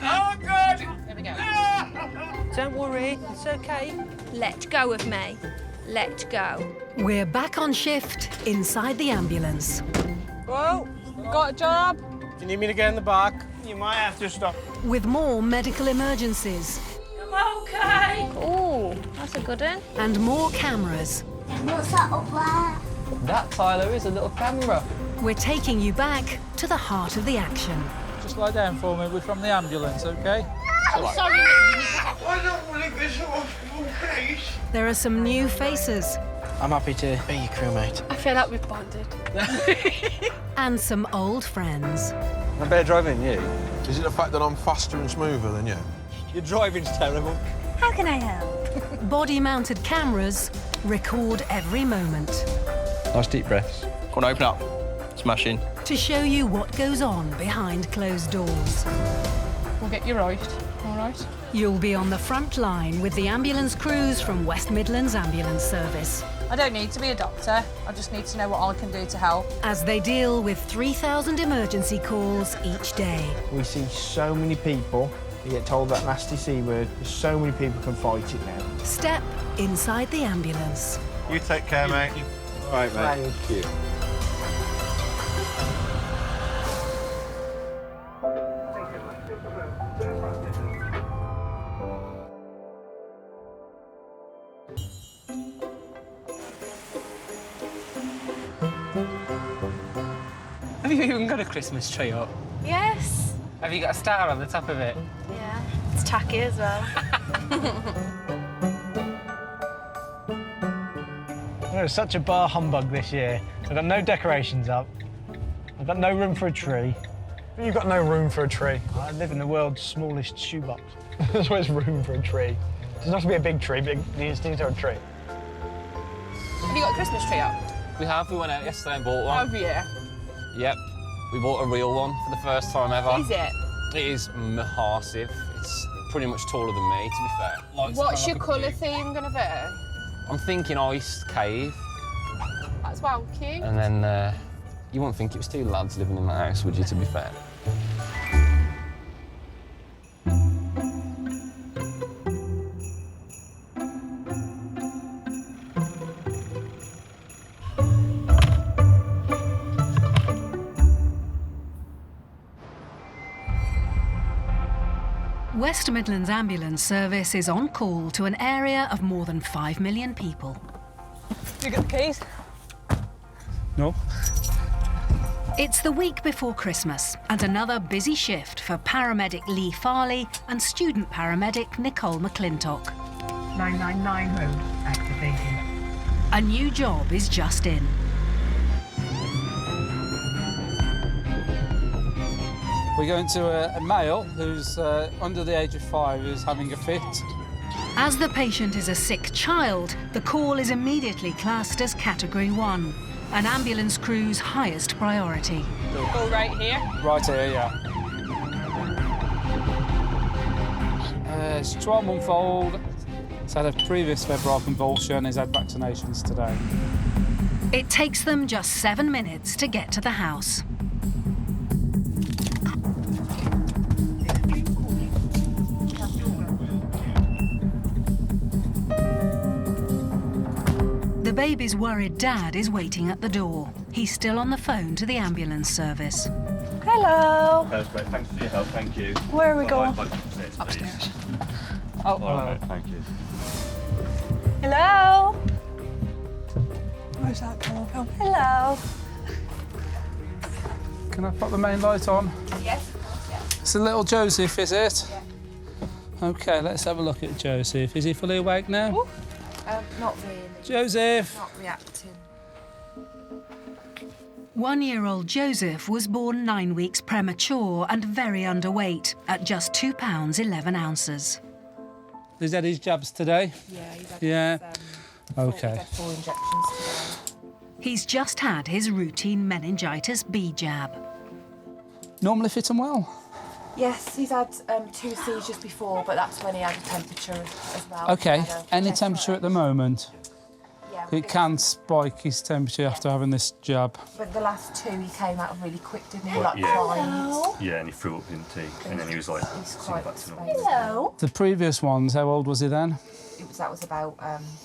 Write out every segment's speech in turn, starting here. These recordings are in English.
Oh, God! There we go. Don't worry, it's okay. Let go of me. Let go. We're back on shift inside the ambulance. Whoa! Got a job? Do you need me to get in the back? You might have to stop. With more medical emergencies I'm okay. Oh, that's a good one. and more cameras, What's that up there? That, Tyler, is a little camera. we're taking you back to the heart of the action. Just lie down for me. We're from the ambulance, OK? Sorry. I don't want to go to hospital, please. There are some new faces I'm happy to be your crewmate. I feel like we've bonded. and some old friends. I'm better driving than you. Is it the fact that I'm faster and smoother than you? Your driving's terrible. How can I help? Body-mounted cameras record every moment Nice deep breaths. Come on, open up. Smashing. to show you what goes on behind closed doors. We'll get you right, all right? You'll be on the front line with the ambulance crews from West Midlands Ambulance Service I don't need to be a doctor. I just need to know what I can do to help. as they deal with 3,000 emergency calls each day. We see so many people who get told that nasty C word. So many people can fight it now. Step inside the ambulance. You take care, mate. All right, mate. Thank you. Have you even got a Christmas tree up? Yes. Have you got a star on the top of it? Yeah. It's tacky as well. There's such a bar humbug this year. I've got no decorations up. I've got no room for a tree. You've got no room for a tree. I live in the world's smallest shoebox. There's always room for a tree. It doesn't have to be a big tree, but you just need to have a tree. Have you got a Christmas tree up? We have. We went out yesterday and bought one. Oh, yeah. Yep. We bought a real one for the first time ever. Is it? It is massive. It's pretty much taller than me, to be fair. What's your colour theme going to be? I'm thinking ice cave. That's well cute. And then you wouldn't think it was two lads living in that house, would you, to be fair? West Midlands Ambulance Service is on call to an area of more than 5 million people. You got the keys? No. It's the week before Christmas and another busy shift for paramedic Lee Farley and student paramedic Nicole McClintock. 999 road activating. A new job is just in. We're going to a male who's under the age of 5 who's having a fit. As the patient is a sick child, the call is immediately classed as Category 1, an ambulance crew's highest priority. Go right here. Right here, yeah. It's 12-month-old. He's had a previous febrile convulsion. He's had vaccinations today. It takes them just 7 minutes to get to the house. The baby's worried dad is waiting at the door. He's still on the phone to the ambulance service. Hello. That's great. Thanks for your help. Thank you. Where are we going? Upstairs. Oh, All right. Thank you. Hello. Where's that coming from? Hello. Can I put the main light on? Yes. It's a little Joseph, is it? Yeah. OK, let's have a look at Joseph. Is he fully awake now? Not really. Joseph! Not reacting. 1-year-old Joseph was born 9 weeks premature and very underweight at just £2 11 ounces. He's had his jabs today? Yeah, he's had Yeah. OK. 4 injections today. He's just had his routine meningitis B jab. Normally fit and well? Yes, he's had 2 seizures before, but that's when he had a temperature as well. OK. Any temperature at the moment? Yeah, bit. can spike his temperature after having this jab. But the last two, he came out really quick, didn't he? Well, Like yeah. crying. Yeah, and he threw up, didn't he? And then he was like, He's "Sing quite back to normal." Hello. The previous ones, how old was he then? That was about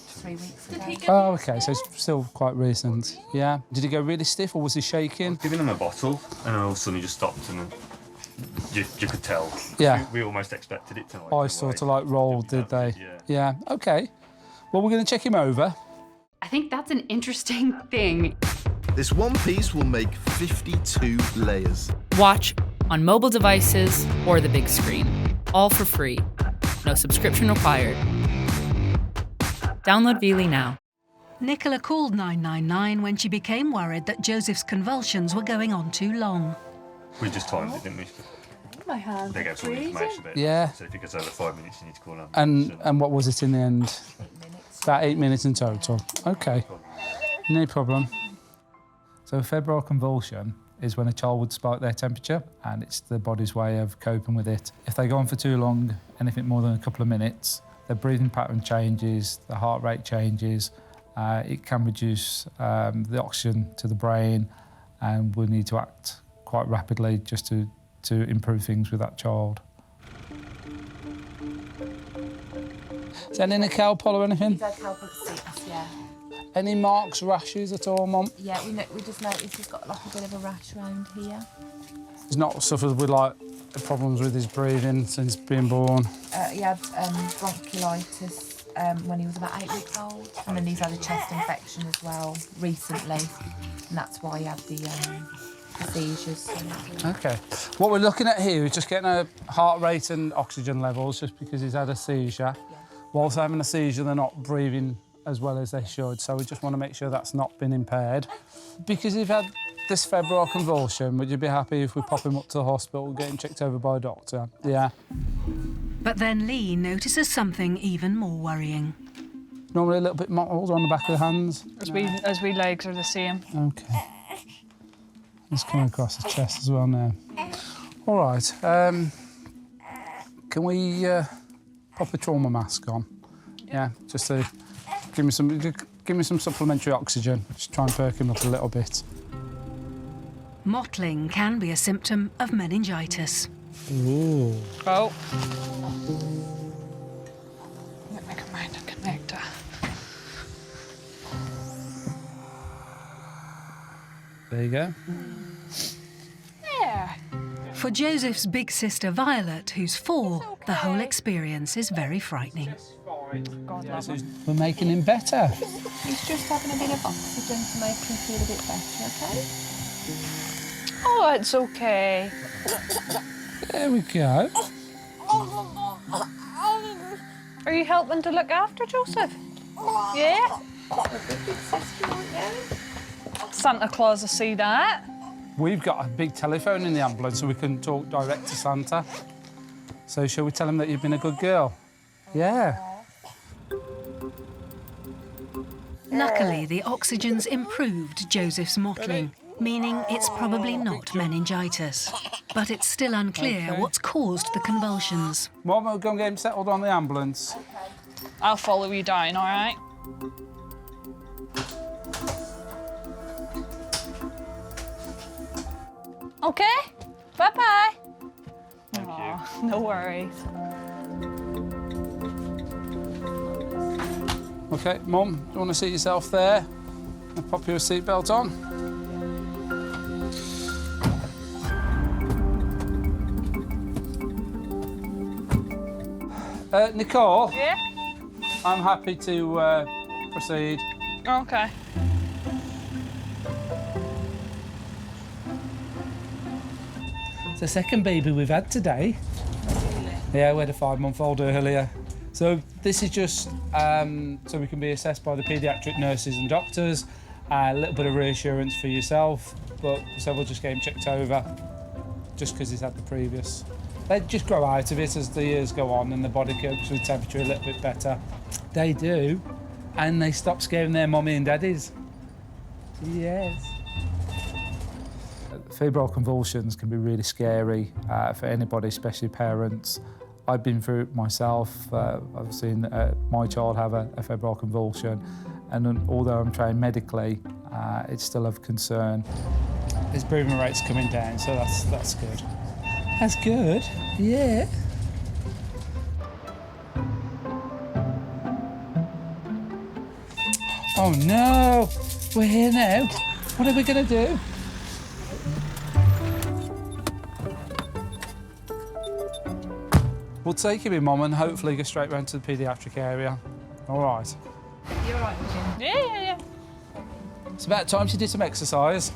3 weeks ago. Oh, OK, so it's still quite recent. Yeah. Did he go really stiff or was he shaking? Giving him a bottle, and all of a sudden he just stopped, and then you could tell. Yeah. We almost expected it to. Like, I sort of like rolled, did they? Yeah. Yeah, OK. Well, we're going to check him over. I think that's an interesting thing. This one piece will make 52 layers. Watch on mobile devices or the big screen. All for free. No subscription required. Download Veely now. Nicola called 999 when she became worried that Joseph's convulsions were going on too long. We just timed it, didn't we? My hands They gave some information there. Yeah. So if it gets over 5 minutes, you need to call an ambulance. And what was it in the end? About 8 minutes in total. OK. No problem. So a febrile convulsion is when a child would spike their temperature, and it's the body's way of coping with it. If they go on for too long, anything more than a couple of minutes, their breathing pattern changes, the heart rate changes, it can reduce the oxygen to the brain, and we'll need to act quite rapidly just to improve things with that child. Is there any cowpox or anything? He's had cowpox 6, yeah. Any marks, rashes at all, Mum? Yeah, we just noticed he's got like a bit of a rash around here. He's not suffered with like problems with his breathing since being born. He had bronchiolitis when he was about 8 weeks old, and then he's had a chest infection as well recently, and that's why he had the seizures. OK. What we're looking at here is just getting a heart rate and oxygen levels, just because he's had a seizure. Whilst having a seizure, they're not breathing as well as they should, so we just want to make sure that's not been impaired. Because you've had this febrile convulsion, would you be happy if we pop him up to the hospital, get him checked over by a doctor? Yeah. But then Lee notices something even more worrying. Normally a little bit mottled on the back of the hands. As we legs are the same. OK. It's coming across the chest as well now. All right. Can we pop a trauma mask on? Yeah, just to give me some supplementary oxygen. Just try and perk him up a little bit. Mottling can be a symptom of meningitis. Ooh. Oh. Let me combine the connector. There you go. Yeah. For Joseph's big sister Violet, who's 4, the whole experience is very frightening. God love him. We're making him better. He's just having a bit of oxygen to make him feel a bit better, OK? Oh, it's OK. There we go. Are you helping to look after Joseph? Yeah? Santa Claus will see that. We've got a big telephone in the ambulance so we can talk direct to Santa. So shall we tell him that you've been a good girl? Yeah. Luckily, the oxygen's improved Joseph's mottling, meaning it's probably not meningitis. But it's still unclear what's caused the convulsions. Mum, we'll go and get him settled on the ambulance. I'll follow you down, all right? OK? Bye-bye. Aw, no worries. OK, Mum, do you want to seat yourself there? I'll pop your seatbelt on. Nicole? Yeah? I'm happy to proceed. OK. It's the second baby we've had today. Yeah, we had a 5-month-old earlier. So this is just so we can be assessed by the paediatric nurses and doctors, a little bit of reassurance for yourself, but so we'll just get him checked over just because he's had the previous. They just grow out of it as the years go on and the body copes with temperature a little bit better. They do, and they stop scaring their mummy and daddies. Yes. Febrile convulsions can be really scary for anybody, especially parents. I've been through it myself. I've seen my child have a febrile convulsion, And although I'm trained medically, it's still of concern. His breathing rate's coming down, so that's good. That's good, yeah. Oh no, we're here now. What are we gonna do? We'll take him in, Mum, and hopefully go straight round to the paediatric area. All right. You're right, Jim. Yeah. It's about time she did some exercise.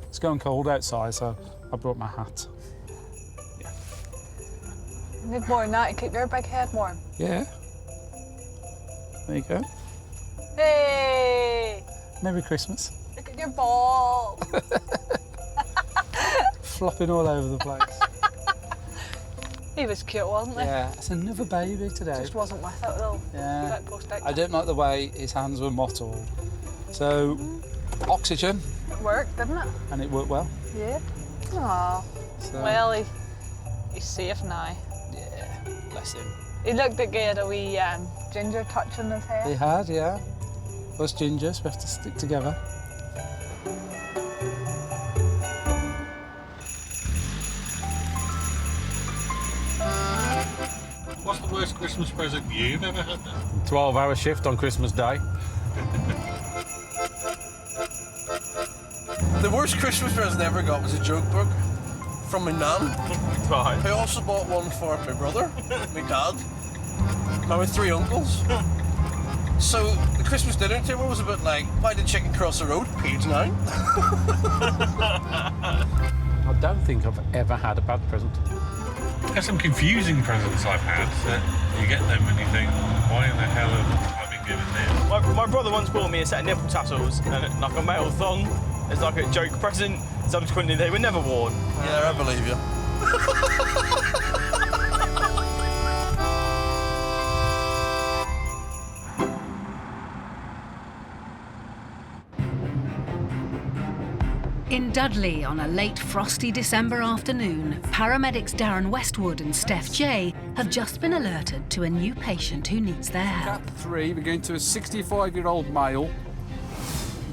It's going cold outside, so I brought my hat. You need more than that to keep your big head warm. Yeah. There you go. Hey! Merry Christmas. Look at your ball. Flopping all over the place. He was cute, wasn't he? Yeah, it's another baby today. Just wasn't with it though. Yeah. I don't like the way his hands were mottled. So, oxygen. It worked, didn't it? And it worked well. Yeah. Aww. So, Well, he's safe now. yeah, bless him. He looked like he had a wee ginger touch on his head. He had, yeah. Us gingers, we have to stick together. What's the worst Christmas present you've ever had then? 12-hour shift on Christmas Day. The worst Christmas present I ever got was a joke book from my nan. Right. I also bought one for my brother, my dad, and my 3 uncles. So the Christmas dinner table was a bit like, why did chicken cross the road? Page 9. I don't think I've ever had a bad present. There's some confusing presents I've had. You get them and you think, why in the hell have I been given this? My brother once bought me a set of nipple tassels and like a metal thong as like a joke present. Subsequently, they were never worn. Yeah, I believe you. In Dudley, on a late frosty December afternoon, paramedics Darren Westwood and Steph J have just been alerted to a new patient who needs their help. Cat 3, we're going to a 65-year-old male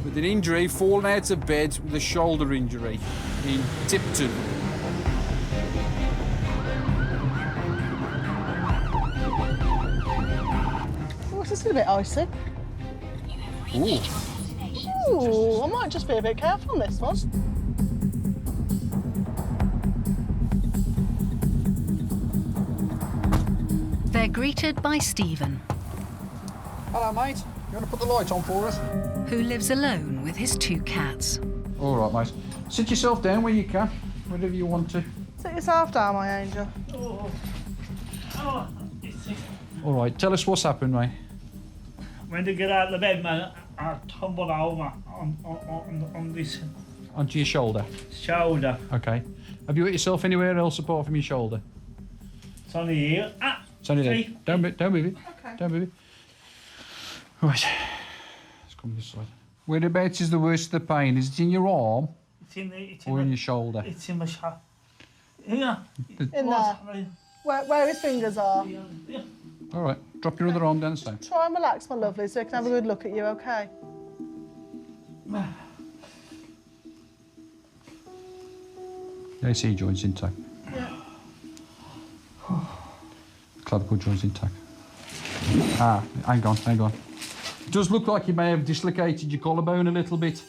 with an injury, fallen out of bed with a shoulder injury in Tipton. Oh, this is a bit icy. Ooh. Ooh, I might just be a bit careful on this one. They're greeted by Stephen, Hello, mate. You want to put the light on for us? who lives alone with his 2 cats. All right, mate. Sit yourself down where you can, whenever you want to. Sit yourself down, my angel. All right, tell us what's happened, mate. When they get out of the bed, man, I tumbled over on this Onto your shoulder. shoulder. Okay. Have you hit yourself anywhere else apart from your shoulder? It's on here. It's only there. See? Don't move it. Okay. Don't move it. Right. Let's come this side. Whereabouts is the worst of the pain? Is it in your arm or in your shoulder? It's in my shoulder. Here. In there. Where his fingers are. All right. Drop your other arm down the same. Try and relax, my lovely, so I can have a good look at you, okay? AC joints intact. Yeah. Clavicle joints intact. Ah, hang on. It does look like you may have dislocated your collarbone a little bit.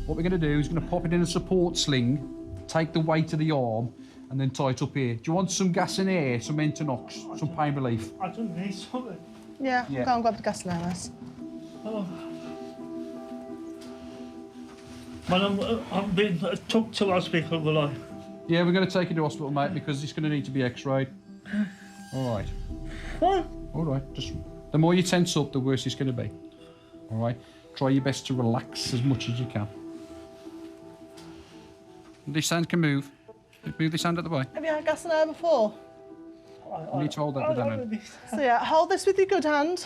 What we're going to do is going to pop it in a support sling, take the weight of the arm, and then tie it up here. Do you want some gas and air, some Entonox, some pain relief? I don't need something. Yeah, Yeah. go and grab the gas lamps. Oh. Man, I'm being took to hospital, will I? Yeah, we're going to take you to hospital, mate, because it's going to need to be x-rayed. All right. What? All right. Just the more you tense up, the worse it's going to be. All right. Try your best to relax as much as you can. This hand can move. Move this hand out of the way. Have you had gas and air before? You need to hold that with that hand. So yeah, hold this with your good hand.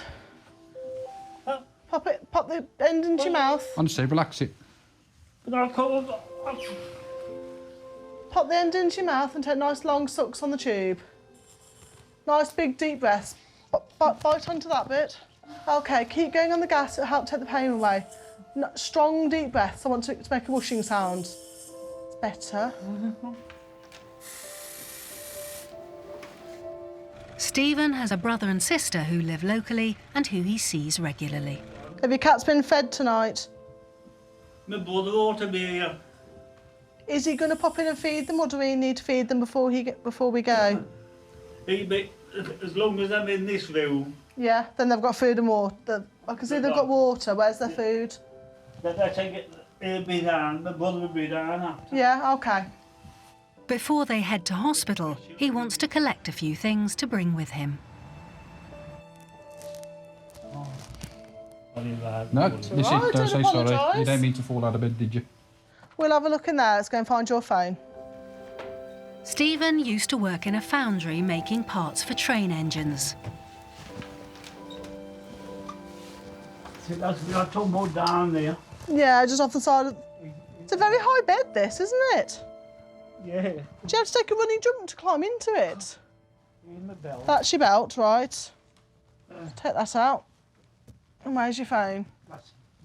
Pop the end into your mouth. Honestly, relax it. But I'll come. Pop the end into your mouth and take nice long sucks on the tube. Nice big deep breaths. Bite onto that bit. Okay, keep going on the gas, it'll help take the pain away. Strong deep breaths, I want it to make a whooshing sound. It's better. Stephen has a brother and sister who live locally and who he sees regularly. Have your cats been fed tonight? My brother ought to be here. Is he going to pop in and feed them, or do we need to feed them before we go? As long as I'm in this room. Yeah, then they've got food and water. I can see they've got water. Where's their food? He'll be down. My brother will be down after. Yeah, okay. Before they head to hospital, he wants to collect a few things to bring with him. No, listen, don't say sorry. apologise. You don't mean to fall out of bed, did you? We'll have a look in there. Let's go and find your phone. Stephen used to work in a foundry making parts for train engines. See, that's got tumble down there. Yeah, just off the side of... It's a very high bed, this, isn't it? Yeah. Do you have to take a running jump to climb into it? In the belt. That's your belt, right. Take that out. And where's your phone?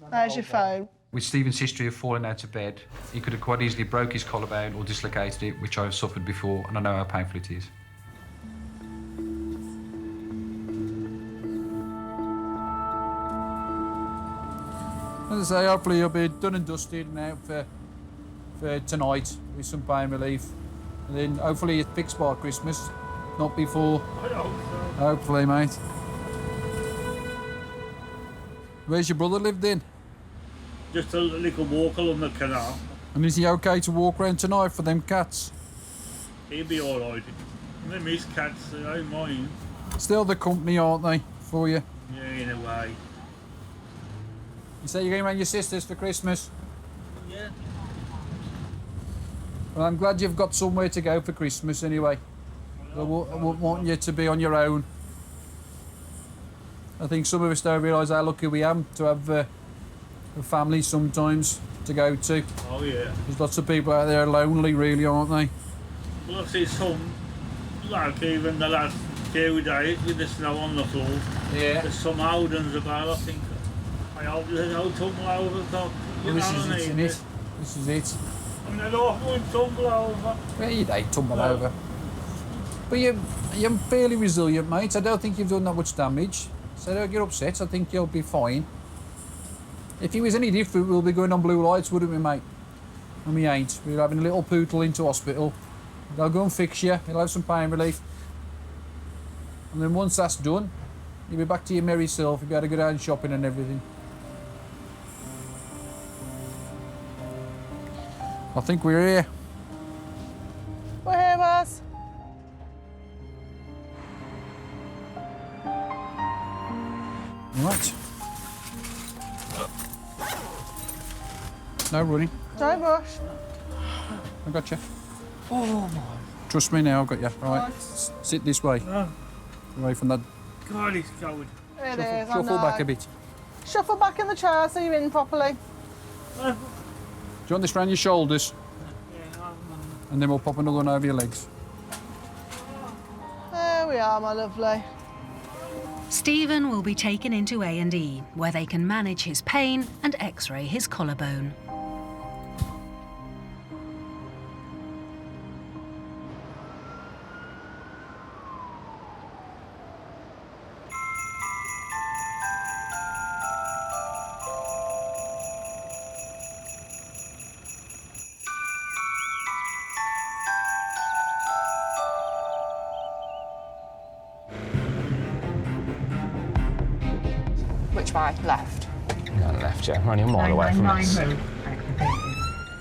There's your phone. With Stephen's history of falling out of bed, he could have quite easily broke his collarbone or dislocated it, which I've suffered before, and I know how painful it is. As I say, hopefully you'll be done and dusted now for tonight with some pain relief. And then hopefully it's fixed by Christmas, not before. I hope so. Hopefully, mate. Where's your brother live then? Just a little walk along the canal. And is he okay to walk around tonight for them cats? He'll be all right. They miss cats, they don't mind. Still the company, aren't they, for you? Yeah, in a way. You say you're going around your sisters for Christmas? Yeah. Well, I'm glad you've got somewhere to go for Christmas anyway. I wouldn't want you to be on your own. I think some of us don't realise how lucky we am to have a family sometimes to go to. Oh, yeah. There's lots of people out there lonely, really, aren't they? Well, I see some, like even the last few days with the snow on the floor. Yeah. There's some Howdens about, I think. I hope there's no tumble over top. Well, this is it, isn't it? This is it. I mean, I don't want to tumble over. Well, you don't tumble over. But you're fairly resilient, mate. I don't think you've done that much damage. So don't get upset. I think you'll be fine. If he was any different, we'll be going on blue lights, wouldn't we, mate? And we ain't. We're having a little poodle into hospital. They'll go and fix you. He'll have some pain relief. And then once that's done, you'll be back to your merry self. You'll be able to go down shopping and everything. I think we're here. We're here, Buzz. Right. No running. Don't rush. I got you. Oh, my. Trust me now, I've got you. Right. Sit this way. Away from that. God, it's going. It is, Shuffle back a bit. Shuffle back in the chair so you're in properly. Do you want this round your shoulders? And then we'll pop another one over your legs. There we are, my lovely. Stephen will be taken into A&E, where they can manage his pain and x-ray his collarbone. Which way? Left. Yeah, left, yeah. We're only a mile away from this.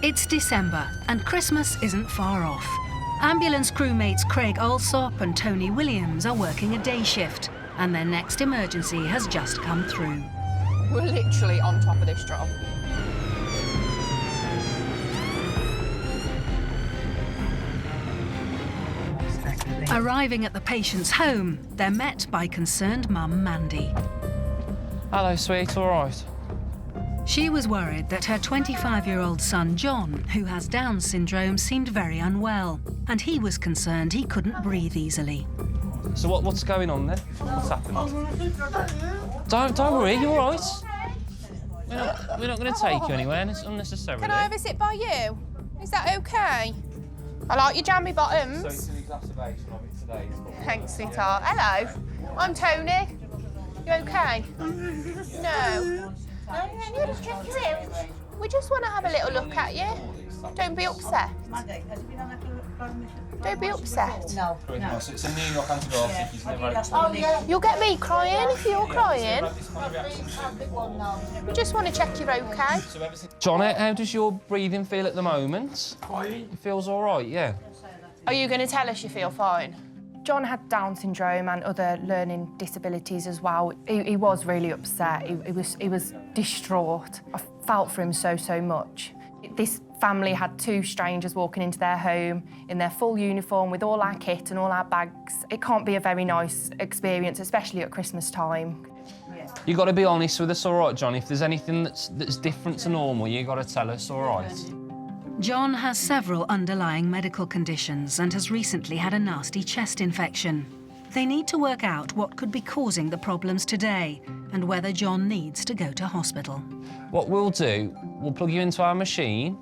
It's December, and Christmas isn't far off. Ambulance crewmates Craig Alsop and Tony Williams are working a day shift, and their next emergency has just come through. We're literally on top of this job. Arriving at the patient's home, they're met by concerned mum Mandy. Hello, sweet, all right? She was worried that her 25-year-old son, John, who has Down syndrome, seemed very unwell, and he was concerned he couldn't breathe easily. So what's going on there? What's happened? Don't worry, you're all right. We're not going to take you anywhere unnecessarily. Can I have a sit by you? Is that OK? I like your jammy bottoms. So it's an exacerbation of it today. Thanks, sweetheart. Hello, I'm Tony. You OK? No. We just want to have a little look at you. Don't be upset. Don't be upset. No. It's a New York antibiotic. He's never had it. You'll get me crying if you're crying. We just want to check you're OK. John, how does your breathing feel at the moment? It feels all right, yeah. Are you going to tell us you feel fine? John had Down syndrome and other learning disabilities as well. He was really upset. He was distraught. I felt for him so much. This family had two strangers walking into their home in their full uniform with all our kit and all our bags. It can't be a very nice experience, especially at Christmas time. You got to be honest with us, all right, John? If there's anything that's different to normal, you got to tell us, all right? John has several underlying medical conditions and has recently had a nasty chest infection. They need to work out what could be causing the problems today and whether John needs to go to hospital. What we'll do, we'll plug you into our machine,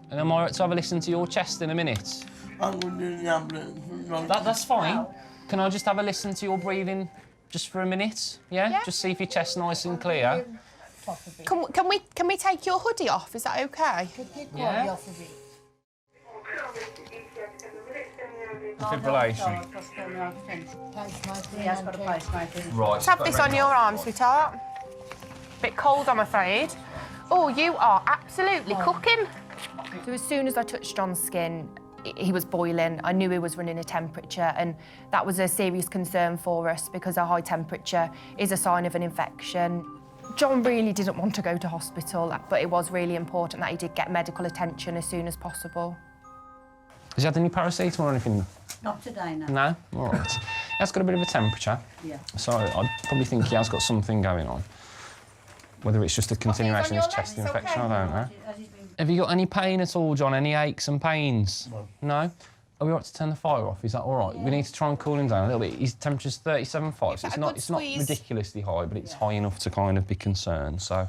and I'm all right to have a listen to your chest in a minute. I'm going to do the ambulance. That's fine. Can I just have a listen to your breathing just for a minute? Yeah? Just see if your chest's nice and clear. Can we take your hoodie off? Is that OK? Yeah. Defibrillation. Right. Let's have this on your arm, sweetheart. Bit cold, I'm afraid. Oh, you are absolutely cooking. So as soon as I touched John's skin, he was boiling. I knew he was running a temperature, and that was a serious concern for us because a high temperature is a sign of an infection. John really didn't want to go to hospital, but it was really important that he did get medical attention as soon as possible. Has he had any paracetamol or anything? Not today, no. No? All right. He has got a bit of a temperature. Yeah. So I probably think he has got something going on. Whether it's just a continuation of his chest infection, I don't know. Have you got any pain at all, John? Any aches and pains? No? Are we all right to turn the fire off? Is that all right? Yeah. We need to try and cool him down a little bit. His temperature's 37.5, so it's not ridiculously high, but it's high enough to kind of be concerned. So,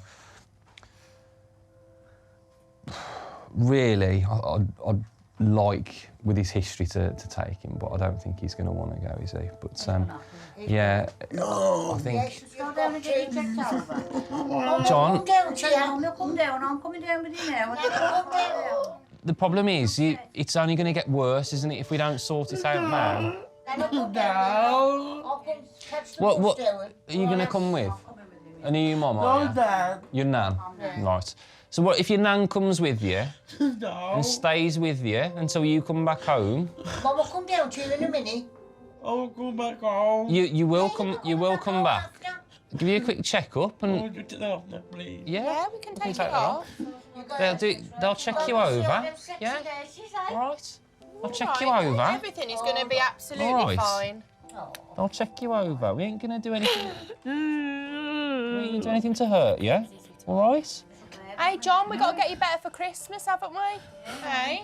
really, I'd like, with his history, to take him, but I don't think he's going to want to go, is he? But, yeah, I think... John? Come down, I'm coming down with you now. The problem is, it's only going to get worse, isn't it, if we don't sort it out now? What are you going to come with? And are you mum, are you? No, Dad. Your nan? Yeah. Right. So what if your nan comes with you and stays with you until you come back home? Mum, I'll come down to you in a minute. I'll come back home. You will come back. Give you a quick check-up and... Oh, you take that off now, please. Yeah, we can take it off. They'll check you over. Yeah? All right. They'll check you over. Everything is going to be absolutely fine. They'll check you over. We ain't going to do anything... we ain't going to do anything to hurt you. All right? Hey, John, we've got to get you better for Christmas, haven't we? Hey?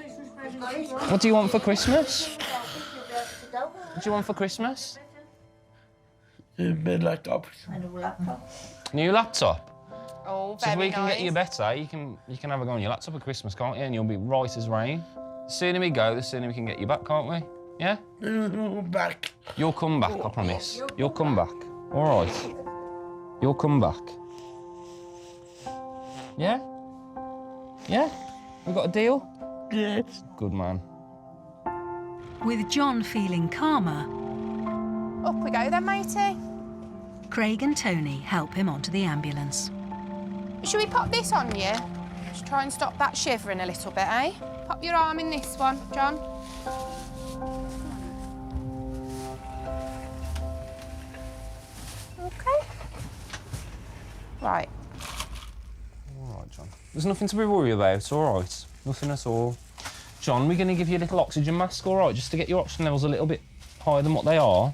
What do you want for Christmas? What do you want for Christmas? A new laptop. New laptop? Oh, so if we can get you better, you can have a go on your laptop at Christmas, can't you? And you'll be right as rain. The sooner we go, the sooner we can get you back, can't we? Yeah? Back. You'll come back, I promise. You'll come back. All right. You'll come back. Yeah? Yeah? We got a deal? Yes. Good man. With John feeling calmer, up we go then, matey. Craig and Tony help him onto the ambulance. Should we pop this on you? Just try and stop that shivering a little bit, eh? Pop your arm in this one, John. OK. Right. All right, John. There's nothing to be worried about, all right? Nothing at all. John, we're going to give you a little oxygen mask, all right, just to get your oxygen levels a little bit higher than what they are.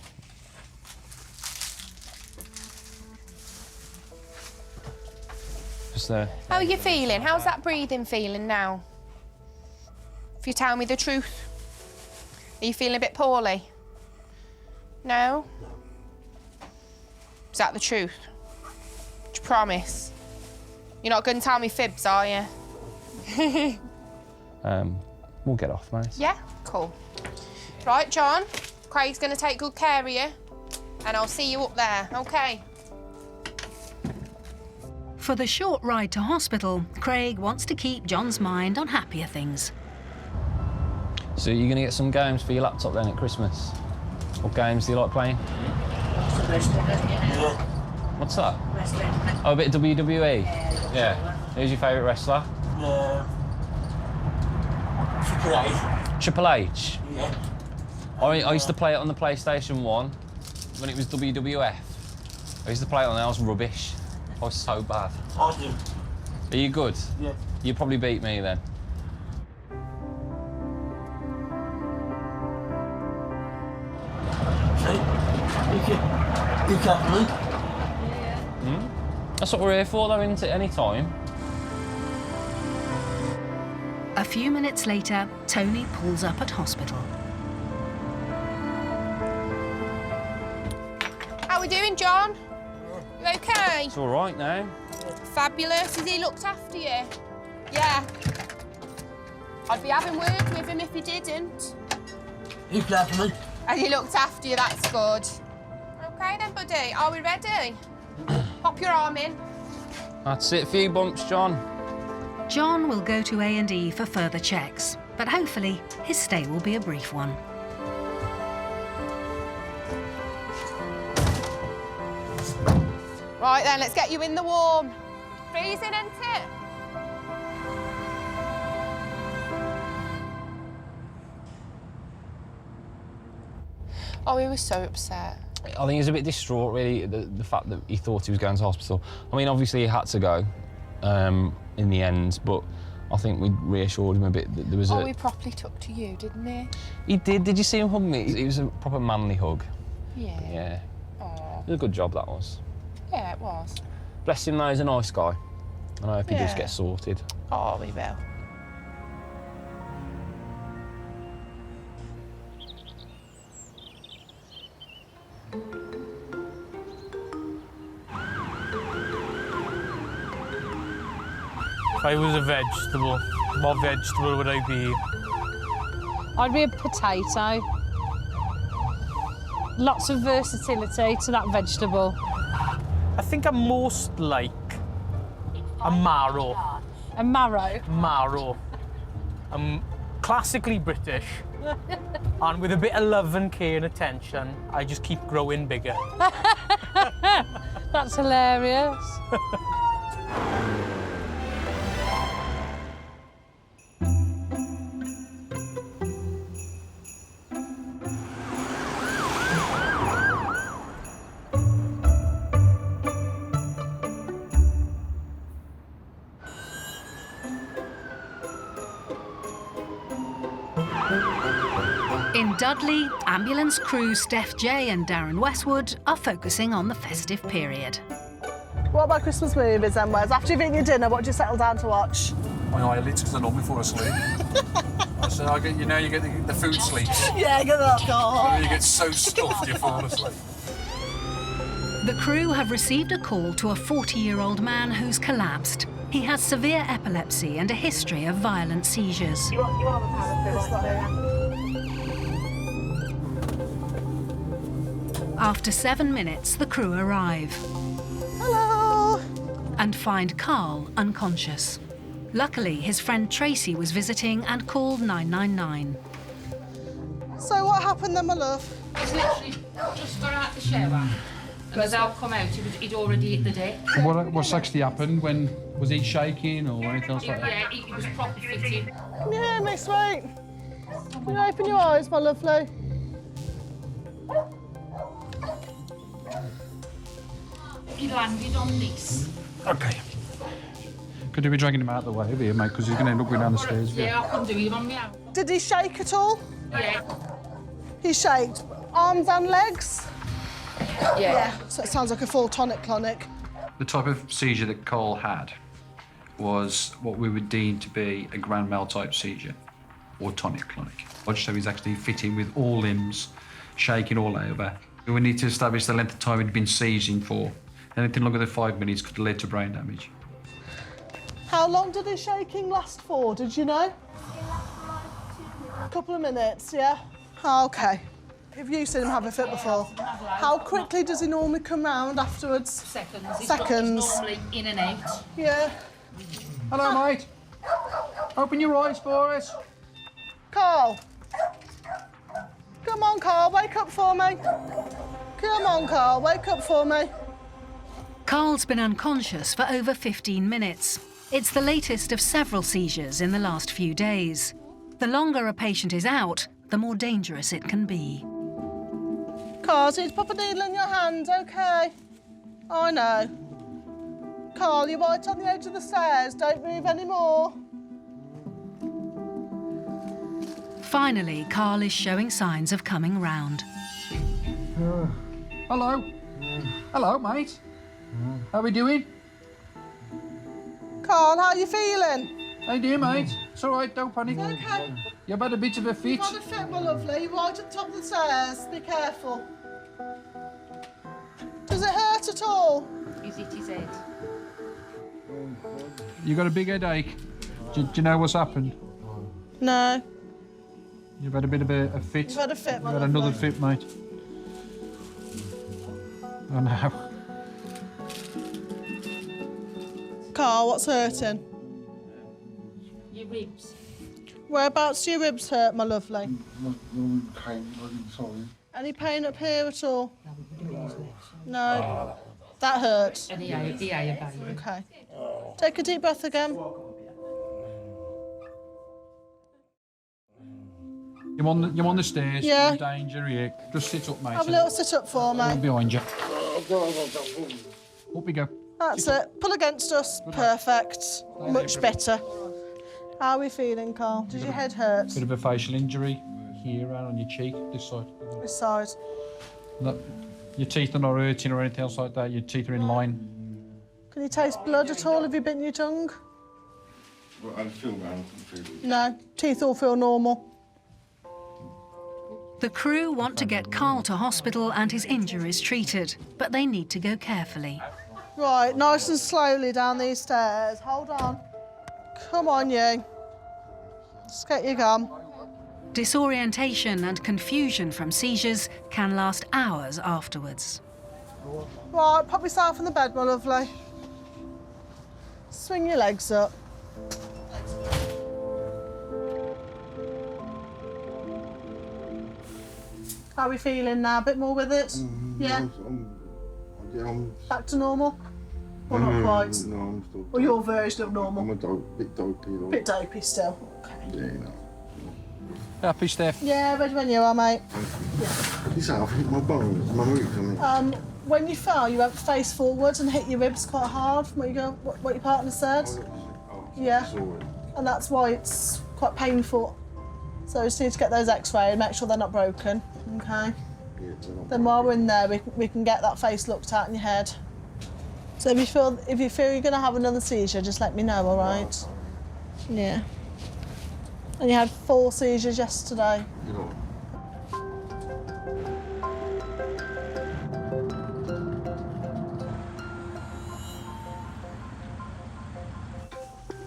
just there. How are you feeling? How's that breathing feeling now? If you tell me the truth. Are you feeling a bit poorly? No? Is that the truth? Do you promise? You're not going to tell me fibs, are you? We'll get off, mate. Yeah? Cool. Right, John. Craig's going to take good care of you. And I'll see you up there, OK? For the short ride to hospital, Craig wants to keep John's mind on happier things. So you're going to get some games for your laptop then at Christmas? What games do you like playing? What's that? Wrestling. Oh, a bit of WWE? Yeah. Who's your favourite wrestler? Triple H. Triple H? Yeah. I used to play it on the PlayStation 1 when it was WWF. I used to play it on there, I was rubbish. I was so bad. Awesome. Are you good? Yeah. You probably beat me then. You can't move. That's what we're here for though, isn't it? Any time. A few minutes later, Tony pulls up at hospital. How we doing, John? You OK? It's all right now. Fabulous. Has he looked after you? Yeah. I'd be having words with him if he didn't. You can't move. Has he looked after you? That's good. OK then, buddy. Are we ready? Pop your arm in. That's it, few bumps, John. John will go to A&E for further checks, but hopefully his stay will be a brief one. Right then, let's get you in the warm. Freezing, isn't it? Oh, he was so upset. I think he was a bit distraught, really, the fact that he thought he was going to hospital. I mean, obviously he had to go in the end, but I think we reassured him a bit that there was he properly took to you, didn't he? He did. Did you see him hug me? It was a proper manly hug. Yeah. Yeah. Aww. It was a good job, that was. Yeah, it was. Bless him, though, he's a nice guy. And I hope he does get sorted. Oh, we will. If I was a vegetable, what vegetable would I be? I'd be a potato. Lots of versatility to that vegetable. I think I'm most like a marrow. A marrow? Marrow. I'm classically British, and with a bit of love and care and attention, I just keep growing bigger. That's hilarious. In Dudley, ambulance crew Steph J and Darren Westwood are focusing on the festive period. What about Christmas movies then, Wes? After you've eaten your dinner, what do you settle down to watch? My eyelids, because I normally fall asleep. So I get, you get the food sleeps. Yeah, get that, God. You get so stuffed you fall asleep. The crew have received a call to a 40-year-old man who's collapsed. He has severe epilepsy and a history of violent seizures. After 7 minutes, the crew arrive. Hello! And find Carl unconscious. Luckily, his friend Tracy was visiting and called 999. So what happened then, my love? He's literally just got out the shower. And as I've come out, he'd already hit the deck. What's actually happened? Was he shaking or anything else like that? Yeah, he was properly fitting. Yeah, Miss Sweet. Can you open your eyes, my lovely? He landed on this. Okay. Could you be dragging him out of the way of here, mate? Because he's going to end up going down the stairs. Yeah, I couldn't do it on me out. Did he shake at all? Yeah. He shaked. Arms and legs? Yeah. So it sounds like a full tonic-clonic. The type of seizure that Cole had was what we would deem to be a grand mal type seizure or tonic-clonic. So he's actually fitting with all limbs, shaking all over. We need to establish the length of time he'd been seizing for. Anything longer than 5 minutes could lead to brain damage. How long did his shaking last for, did you know? A couple of minutes, yeah? OK. Have you seen him have a fit before? How quickly does he normally come round afterwards? Seconds. Seconds. Normally in and out. Yeah. Hello, mate. Open your eyes for us. Carl. Come on, Carl, wake up for me. Come on, Carl, wake up for me. Carl's been unconscious for over 15 minutes. It's the latest of several seizures in the last few days. The longer a patient is out, the more dangerous it can be. Carl, so just pop a needle in your hand, OK? I know. Carl, you're right on the edge of the stairs. Don't move anymore. Finally, Carl is showing signs of coming round. Hello. Hello, mate. How are we doing? Carl, how are you feeling? How you doing, mate? It's all right, don't panic. It's OK. You've had a bit of a fit. You've had a fit, my lovely. You're right at the top of the stairs. Be careful. Does it hurt at all? Is it his head? You got a big headache. Do you know what's happened? No. You've had a bit of a fit. You've had a fit, You've my had lovely. another fit, mate. I know. Carl, what's hurting? Your ribs. Whereabouts do your ribs hurt, my lovely? Any pain up here at all? No. That hurts. And the eye. OK. Take a deep breath again. You're on the stairs. Yeah. You're in danger here. Just sit up, mate. Have a little sit up for me. I'm behind you. Up we go. That's it. Pull against us. Perfect. Much better. How are we feeling, Carl? Does your head hurt? Bit of a facial injury here and on your cheek, this side. This side. No, your teeth are not hurting or anything else like that. Your teeth are in line. Can you taste blood at all? Have you bitten your tongue? Well, I feel bad. No. Teeth all feel normal. The crew want to get Carl to hospital and his injuries treated, but they need to go carefully. Right, nice and slowly down these stairs. Hold on. Come on, you. Just get your gum. Disorientation and confusion from seizures can last hours afterwards. Right, pop yourself in the bed, my lovely. Swing your legs up. How are we feeling now? A bit more with it? Yeah? Back to normal? Or not quite? No, I'm still... Or your version of normal? I'm a bit dopey. Though. Bit dopey still. OK. Yeah, you know. Happy, Steph? Yeah, ready when you are, mate. Listen, I've hit my bones, my ribs, I mean. When you fell, you went face forwards and hit your ribs quite hard from what your partner said. Yeah. And that's why it's quite painful. So we just need to get those x-rays and make sure they're not broken. OK? Then while we're in there, we can get that face looked at in your head. So if you feel you're going to have another seizure, just let me know, all right? Yeah. And you had 4 seizures yesterday.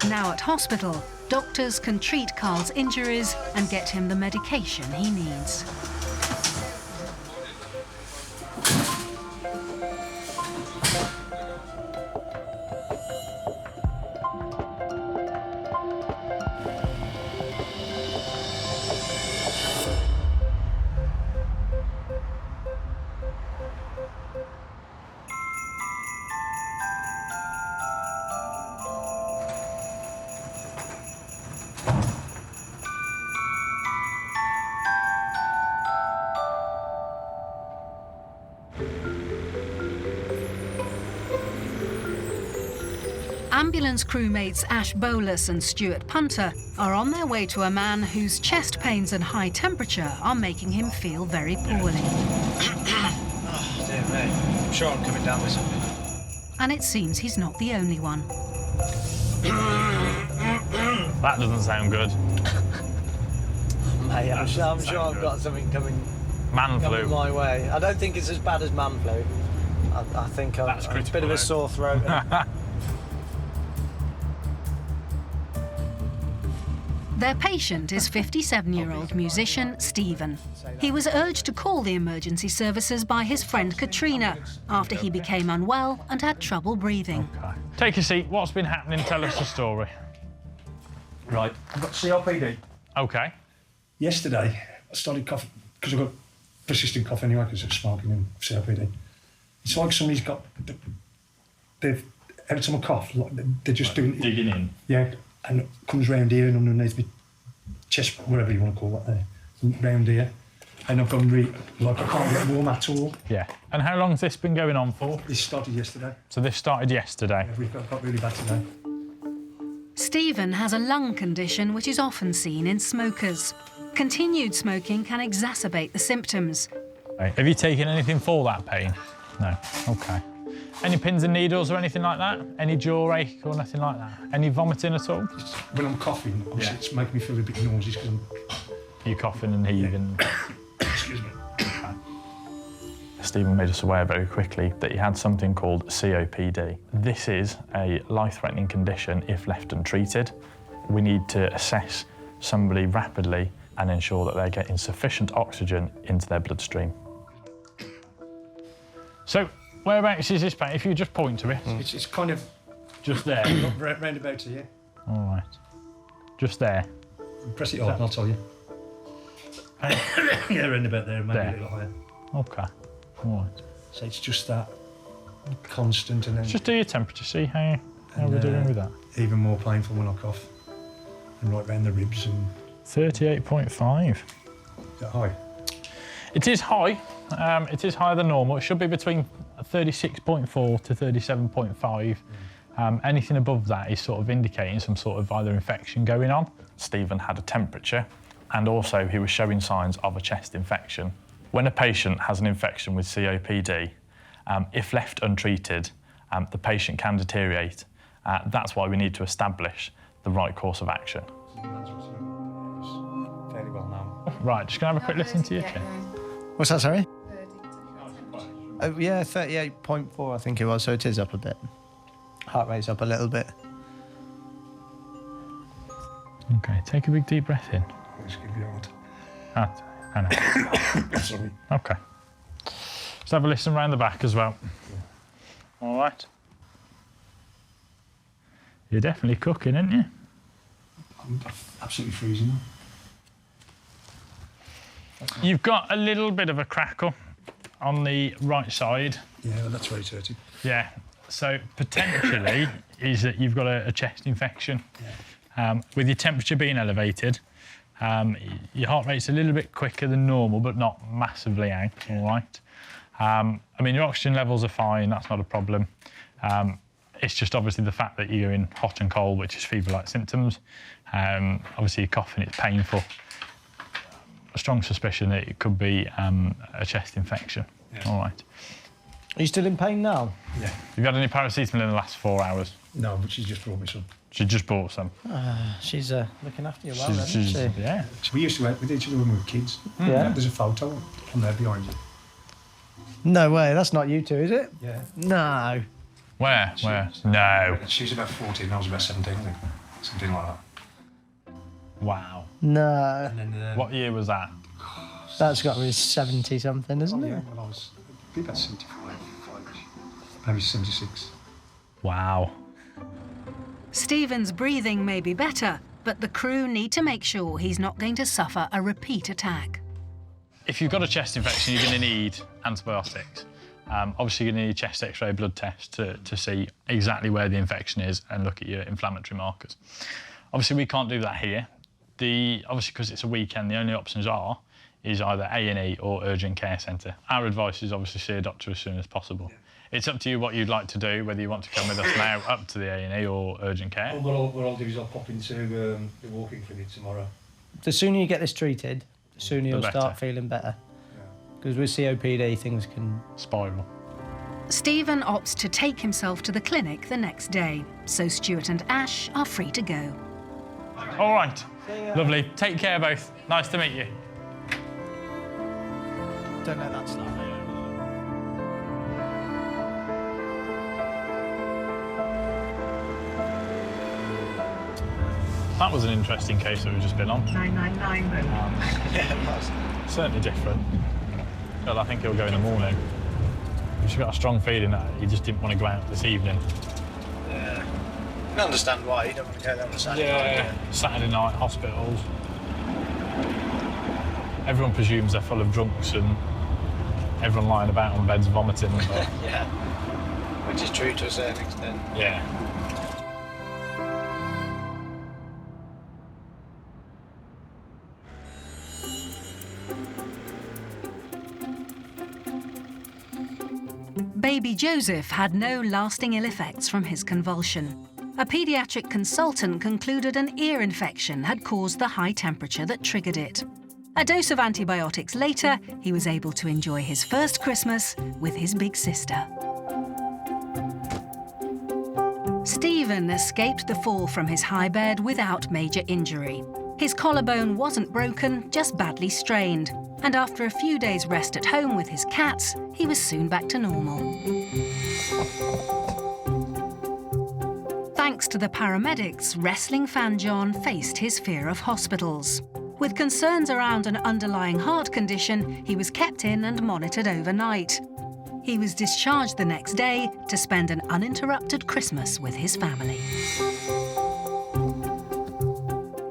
Now at hospital, doctors can treat Carl's injuries and get him the medication he needs. Ambulance crewmates Ash Bolus and Stuart Punter are on their way to a man whose chest pains and high temperature are making him feel very poorly. Oh, dear me. I'm sure I'm coming down with something. And it seems he's not the only one. That doesn't sound good. Hey, I'm sure I've got something coming Man flu. my way. I don't think it's as bad as man flu. I think I'm a bit of a sore throat. Their patient is 57-year-old musician Stephen. He was urged to call the emergency services by his friend Katrina after he became unwell and had trouble breathing. Okay. Take a seat. What's been happening? Tell us the story. Right, I've got COPD. Okay. Yesterday, I started coughing, because I've got persistent cough anyway, because of smoking and COPD. It's like somebody's got, every time I cough, like they're just doing... Digging in. Yeah, and it comes round here and underneath my chest, whatever you want to call that, round here. And I've gone like I can't get warm at all. Yeah. And how long's this been going on for? This started yesterday. So this started yesterday? Yeah, we've got really bad today. Stephen has a lung condition which is often seen in smokers. Continued smoking can exacerbate the symptoms. Right. Have you taken anything for that pain? No. Okay. Any pins and needles or anything like that? Any jaw ache or nothing like that? Any vomiting at all? When I'm coughing, obviously it's making me feel a bit nauseous because You're coughing and heaving. Excuse me. Okay. Stephen made us aware very quickly that he had something called COPD. This is a life-threatening condition if left untreated. We need to assess somebody rapidly and ensure that they're getting sufficient oxygen into their bloodstream. So, whereabouts is this pain? If you just point to it. It's kind of... Just there? Round about here. All right. Just there? Press it hard and I'll tell you. Yeah, round about there, maybe There. a little higher. Okay. All right. So it's just that constant and then... Just do your temperature, see how we're doing with that. Even more painful when I cough. And right round the ribs and... 38.5. Is that high? It is high. It is higher than normal. It should be between 36.4 to 37.5. Anything above that is sort of indicating some sort of either infection going on. Stephen had a temperature and also he was showing signs of a chest infection. When a patient has an infection with COPD, if left untreated, the patient can deteriorate. That's why we need to establish the right course of action. Fairly well known. Right, just going to have a quick listen to your chest. What's that, sorry? Oh, yeah, 38.4 I think it was, so it is up a bit. Heart rate's up a little bit. Okay, take a big deep breath in. It's going to be hard. I know. Sorry. Okay. Let's have a listen round the back as well. Yeah. All right. You're definitely cooking, aren't you? I'm absolutely freezing now. You've got a little bit of a crackle on the right side. Yeah, well, that's where it's hurting. Yeah. So potentially is that you've got a chest infection. Yeah. With your temperature being elevated, your heart rate's a little bit quicker than normal, but not massively out, all right? I mean, your oxygen levels are fine, that's not a problem. It's just obviously the fact that you're in hot and cold, which is fever-like symptoms. Obviously, you're coughing, it's painful. A strong suspicion that it could be a chest infection, all right? Are you still in pain now? Yeah. Have you had any paracetamol in the last 4 hours? No, but she's just brought me some. She just bought some. She's looking after you well, isn't she? Yeah. We used to work with each other when we were kids. Yeah. There's a photo on there behind you. No way, that's not you two, is it? Yeah. No. Where? No. She was about 14, I was about 17, I think. Something like that. Wow. No. And then, What year was that? That's got to be 70 something, isn't it? Yeah, well, I was about 75, maybe 76. Wow. Stephen's breathing may be better, but the crew need to make sure he's not going to suffer a repeat attack. If you've got a chest infection, you're going to need antibiotics. Obviously, you're going to need a chest X-ray blood test to see exactly where the infection is and look at your inflammatory markers. Obviously, we can't do that here. Obviously, because it's a weekend, the only options is either A&E or urgent care centre. Our advice is obviously see a doctor as soon as possible. Yeah. It's up to you what you'd like to do, whether you want to come with us now up to the A&E or urgent care. Well, what I'll do is I'll pop into the walking clinic tomorrow. The sooner you get this treated, the sooner you'll start feeling better. Because with COPD, things can... spiral. Stephen opts to take himself to the clinic the next day, so Stuart and Ash are free to go. All right. Lovely. Take care, both. Nice to meet you. Don't know that stuff. That was an interesting case that we've just been on. 999. Yeah, it was. Certainly different. But I think he'll go in the morning. She's got a strong feeling that he just didn't want to go out this evening. Yeah. I can understand why. You don't want to go there on a Saturday night. Yeah, Saturday night, hospitals. Everyone presumes they're full of drunks and everyone lying about on beds vomiting. But Yeah. Which is true to a certain extent. yeah. Baby Joseph had no lasting ill effects from his convulsion. A paediatric consultant concluded an ear infection had caused the high temperature that triggered it. A dose of antibiotics later, he was able to enjoy his first Christmas with his big sister. Stephen escaped the fall from his high bed without major injury. His collarbone wasn't broken, just badly strained, and after a few days' rest at home with his cats, he was soon back to normal. Thanks to the paramedics, wrestling fan John faced his fear of hospitals. With concerns around an underlying heart condition, he was kept in and monitored overnight. He was discharged the next day to spend an uninterrupted Christmas with his family.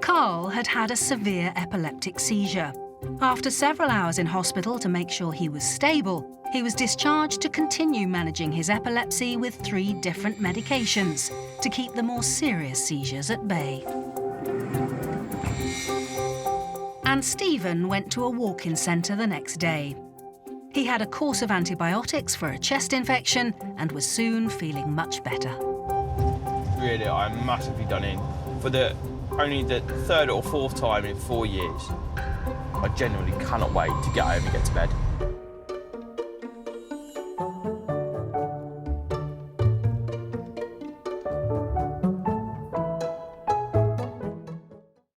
Carl had had a severe epileptic seizure. After several hours in hospital to make sure he was stable, he was discharged to continue managing his epilepsy with 3 different medications to keep the more serious seizures at bay. And Stephen went to a walk-in centre the next day. He had a course of antibiotics for a chest infection and was soon feeling much better. Really, I'm massively done in. For only the 3rd or 4th time in 4 years, I genuinely cannot wait to get home and get to bed.